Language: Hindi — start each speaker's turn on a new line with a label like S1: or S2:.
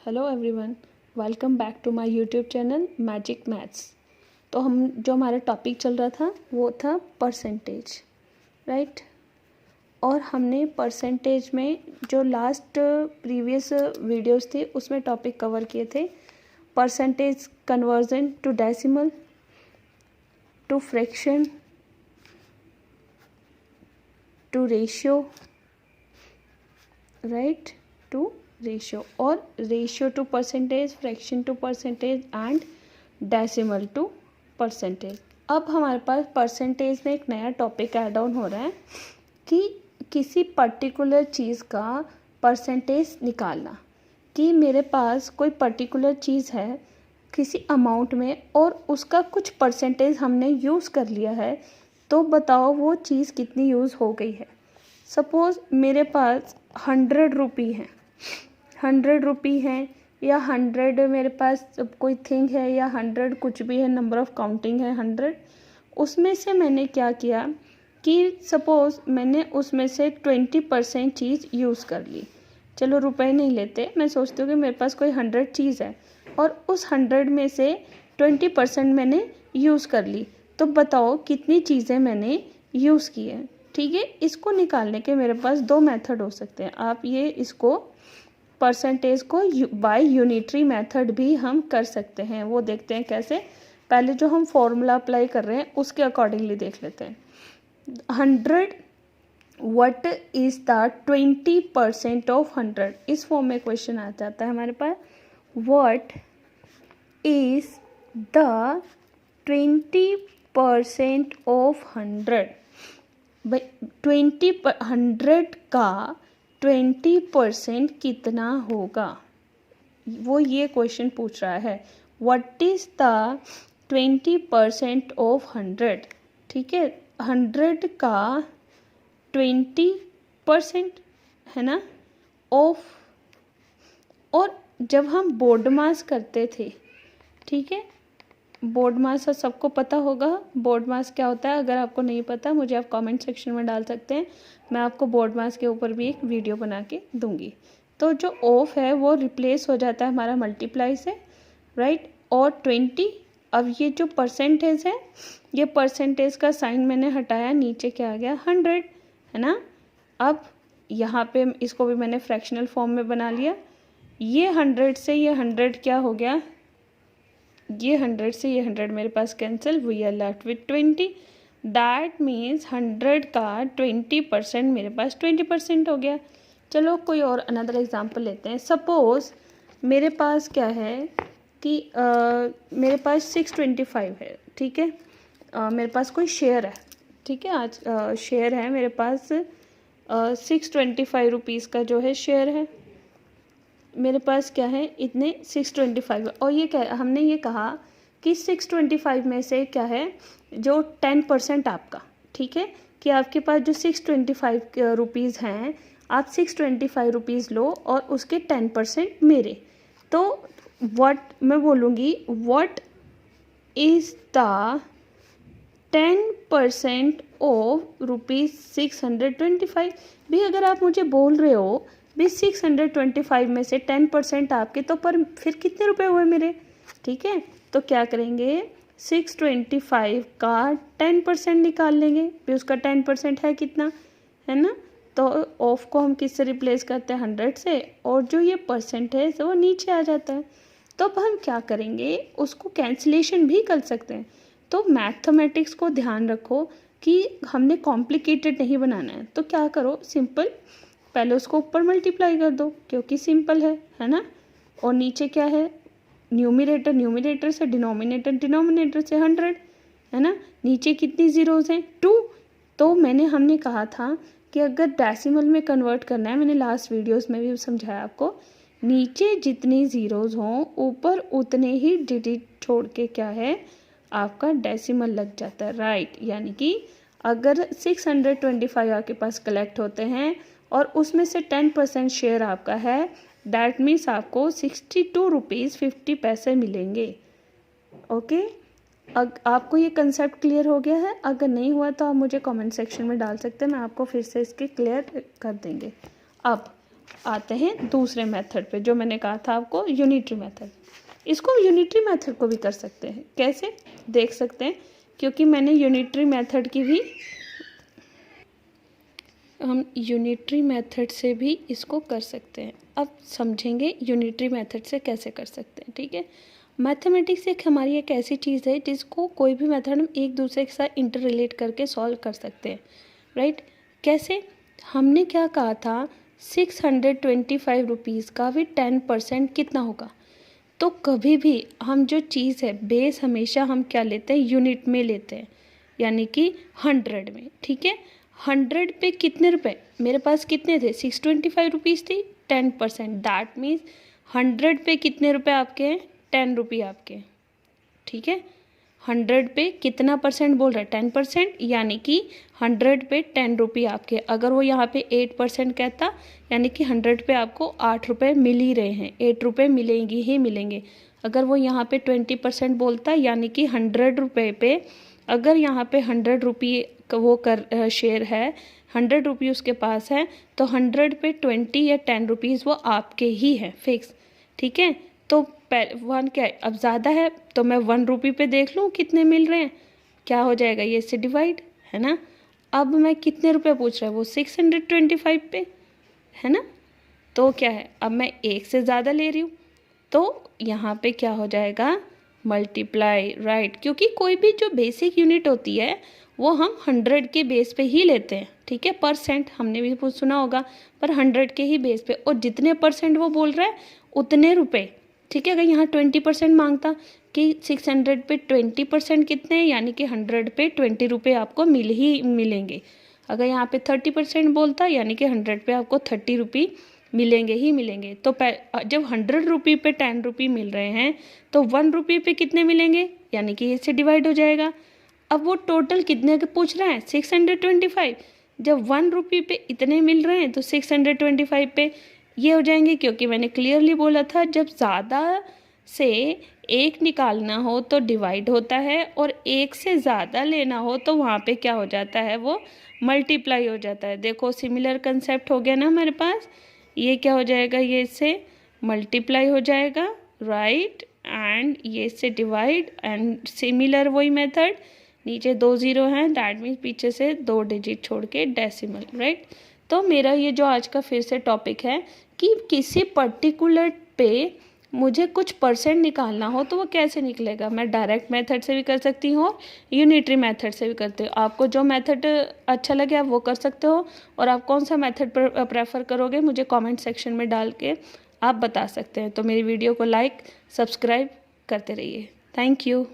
S1: Hello everyone, welcome back to my YouTube channel magic maths. तो हमारा टॉपिक चल रहा था वो था परसेंटेज, राइट। और हमने परसेंटेज में जो लास्ट प्रीवियस वीडियोस थे उसमें टॉपिक कवर किए थे percentage conversion to decimal, to fraction, to ratio, right, to ratio और ratio to percentage, fraction to percentage and decimal to percentage. अब हमारे पास परसेंटेज में एक नया टॉपिक ऐड ऑन हो रहा है कि किसी पर्टिकुलर चीज़ का परसेंटेज निकालना, कि मेरे पास कोई पर्टिकुलर चीज़ है किसी अमाउंट में और उसका कुछ परसेंटेज हमने यूज़ कर लिया है, तो बताओ वो चीज़ कितनी यूज़ हो गई है। सपोज़ मेरे पास 100 रुपी हैं, 100 रुपी हैं या 100 मेरे पास कोई थिंग है या 100 कुछ भी है, नंबर ऑफ़ काउंटिंग है 100। उसमें से मैंने क्या किया कि सपोज़ मैंने उसमें से 20% चीज़ यूज़ कर ली। चलो रुपए नहीं लेते, मैं सोचती हूँ कि मेरे पास कोई 100 चीज़ है और उस 100 में से 20% मैंने यूज़ कर ली, तो बताओ कितनी चीज़ें मैंने यूज़ की है। ठीक है, इसको निकालने के मेरे पास दो मेथड हो सकते हैं। आप ये इसको परसेंटेज को बाय यूनिटरी मेथड भी हम कर सकते हैं, वो देखते हैं कैसे। पहले जो हम फॉर्मूला अप्लाई कर रहे हैं उसके अकॉर्डिंगली देख लेते हैं। 100 व्हाट इज द 20% ऑफ 100, इस फॉर्म में क्वेश्चन आ जाता है हमारे पास। व्हाट इज द 20% ऑफ 100, भाई 100 का 20% कितना होगा, वो ये क्वेश्चन पूछ रहा है। व्हाट इज द 20% ऑफ 100, ठीक है, 100 का 20% है ना ऑफ। और जब हम बोर्ड मास करते थे, ठीक है, बोर्ड मास सबको पता होगा बोर्ड मास क्या होता है। अगर आपको नहीं पता मुझे आप कमेंट सेक्शन में डाल सकते हैं, मैं आपको बोर्ड मास के ऊपर भी एक वीडियो बना के दूंगी। तो जो ऑफ है वो रिप्लेस हो जाता है हमारा मल्टीप्लाई से, राइट, और 20। अब ये जो परसेंटेज है, ये परसेंटेज का साइन मैंने हटाया, नीचे क्या आ गया 100, है ना। अब यहाँ पे इसको भी मैंने फ्रैक्शनल फॉर्म में बना लिया। ये 100 से ये 100 क्या हो गया, ये 100 से ये 100 मेरे पास cancel, we are left with 20। That means 100 का 20% मेरे पास 20% हो गया। चलो कोई और अनदर एग्जांपल लेते हैं। सपोज़ मेरे पास क्या है कि मेरे पास 625 है, ठीक है। मेरे पास कोई शेयर है, ठीक है, आज शेयर है मेरे पास 625 रुपीज़ का जो है शेयर है मेरे पास, क्या है, इतने 625। और ये क्या, हमने ये कहा कि 625 में से क्या है जो 10% आपका, ठीक है, कि आपके पास जो 625 रुपीज़ हैं, आप 625 रुपीज़ लो और उसके 10% मेरे। तो व्हाट मैं बोलूँगी, व्हाट इज़ द 10% ऑफ ₹625। भी अगर आप मुझे बोल रहे हो भी 625 में से 10% आपके, तो पर फिर कितने रुपए हुए मेरे, ठीक है। तो क्या करेंगे, 625 का 10% निकाल लेंगे, भी उसका 10% है कितना, है ना। तो ऑफ को हम किससे रिप्लेस करते हैं, 100 से, और जो ये परसेंटेज है वो नीचे आ जाता है। तो अब हम क्या करेंगे, उसको कैंसिलेशन भी कर सकते हैं। तो मैथमेटिक्स को ध्यान रखो कि हमने कॉम्प्लिकेटेड नहीं बनाना है। तो क्या करो, सिंपल, पहले उसको ऊपर मल्टीप्लाई कर दो क्योंकि सिंपल है ना। और नीचे क्या है, न्यूमिनेटर से डिनोमिनेटर से 100, है ना। नीचे कितनी ज़ीरोज़ हैं, 2। तो हमने कहा था कि अगर डेसिमल में कन्वर्ट करना है, मैंने लास्ट वीडियोस में भी समझाया आपको, नीचे जितनी ज़ीरोज़ हों ऊपर उतने ही डिजिट छोड़ के क्या है आपका डेसिमल लग जाता है, राइट। यानी कि अगर 625 आपके पास कलेक्ट होते हैं और उसमें से 10% शेयर आपका है, दैट मीन्स आपको 62 रुपीज़ 50 पैसे मिलेंगे। ओके, आपको ये कंसेप्ट क्लियर हो गया है। अगर नहीं हुआ तो आप मुझे कमेंट सेक्शन में डाल सकते हैं, मैं आपको फिर से इसके क्लियर कर देंगे। अब आते हैं दूसरे मेथड पे, जो मैंने कहा था आपको यूनिटरी मेथड। इसको यूनिटरी मेथड को भी कर सकते हैं, कैसे देख सकते हैं, क्योंकि मैंने यूनिटरी मेथड की भी, हम यूनिटरी मेथड से भी इसको कर सकते हैं। अब समझेंगे यूनिटरी मेथड से कैसे कर सकते हैं, ठीक है। मैथमेटिक्स एक हमारी एक ऐसी चीज़ है जिसको कोई भी मेथड हम एक दूसरे के साथ इंटर रिलेट करके सॉल्व कर सकते हैं, राइट। कैसे, हमने क्या कहा था, 625 रुपीज़ का भी 10% कितना होगा। तो कभी भी हम जो चीज़ है बेस हमेशा हम क्या लेते हैं, यूनिट में लेते हैं, यानी कि 100 में, ठीक है। 100 पे कितने रुपए, मेरे पास कितने थे, 625 रुपीज़ थी, 10%, दैट मीन्स 100 पे कितने रुपए आपके हैं, 10 रुपये आपके, ठीक है। 100 पे कितना परसेंट बोल रहा है, 10%, यानी कि 100 पे 10 रुपये आपके। अगर वो यहाँ पे 8% कहता, यानी कि 100 पे आपको 8 रुपये मिल ही रहे हैं, 8 रुपये मिलेंगे ही मिलेंगे। अगर वो यहाँ पे 20% बोलता, यानी कि 100 रुपये पे, अगर यहाँ पे 100 रुपये वो कर शेयर है, 100 रुपये उसके पास है, तो 100 पे 20 या 10 रुपीज़ वो आपके ही है, फिक्स, ठीक है। तो 1 क्या है, अब ज़्यादा है तो मैं 1 रुपये पे देख लूँ कितने मिल रहे हैं, क्या हो जाएगा, ये इससे डिवाइड, है ना। अब मैं कितने रुपए पूछ रहा है, वो 625 पे, है ना। तो क्या है, अब मैं 1 से ज़्यादा ले रही हूँ, तो यहाँ पे क्या हो जाएगा, मल्टीप्लाई, राइट। क्योंकि कोई भी जो बेसिक यूनिट होती है वो हम 100 के बेस पे ही लेते हैं, ठीक है। परसेंट हमने भी कुछ सुना होगा, पर 100 के ही बेस पे, और जितने परसेंट वो बोल रहा है उतने रुपए, ठीक है। अगर यहाँ 20% मांगता कि 600 पे 20% कितने हैं, यानी कि 100 पे 20 रुपये आपको मिलेंगे। अगर यहाँ पे 30% बोलता, यानी कि 100 पे आपको 30 रुपये मिलेंगे ही मिलेंगे। तो जब 100 रुपये पे 10 रुपये मिल रहे हैं, तो 1 रुपये पे कितने मिलेंगे, यानी कि इससे डिवाइड हो जाएगा। अब वो टोटल कितने के पूछ रहे हैं, 625। जब 1 रुपये पे इतने मिल रहे हैं, तो 625 पे ये हो जाएंगे, क्योंकि मैंने क्लियरली बोला था जब ज़्यादा से एक निकालना हो तो डिवाइड होता है, और एक से ज़्यादा लेना हो तो वहाँ पे क्या हो जाता है, वो मल्टीप्लाई हो जाता है। देखो सिमिलर कंसेप्ट हो गया ना हमारे पास, ये क्या हो जाएगा, ये इससे मल्टीप्लाई हो जाएगा, राइट, एंड ये इससे डिवाइड, एंड सिमिलर वही मेथड, नीचे 2 0 हैं, दैट मीन्स पीछे से 2 डिजिट छोड़ के डेसिमल, राइट। तो मेरा ये जो आज का फिर से टॉपिक है कि किसी पर्टिकुलर पे मुझे कुछ परसेंट निकालना हो तो वो कैसे निकलेगा। मैं डायरेक्ट मेथड से भी कर सकती हूँ, यूनिटरी मेथड से भी करती हूँ। आपको जो मेथड अच्छा लगे आप वो कर सकते हो, और आप कौन सा मेथड प्रेफर करोगे मुझे कमेंट सेक्शन में डाल के आप बता सकते हैं। तो मेरी वीडियो को लाइक सब्सक्राइब करते रहिए। Thank you.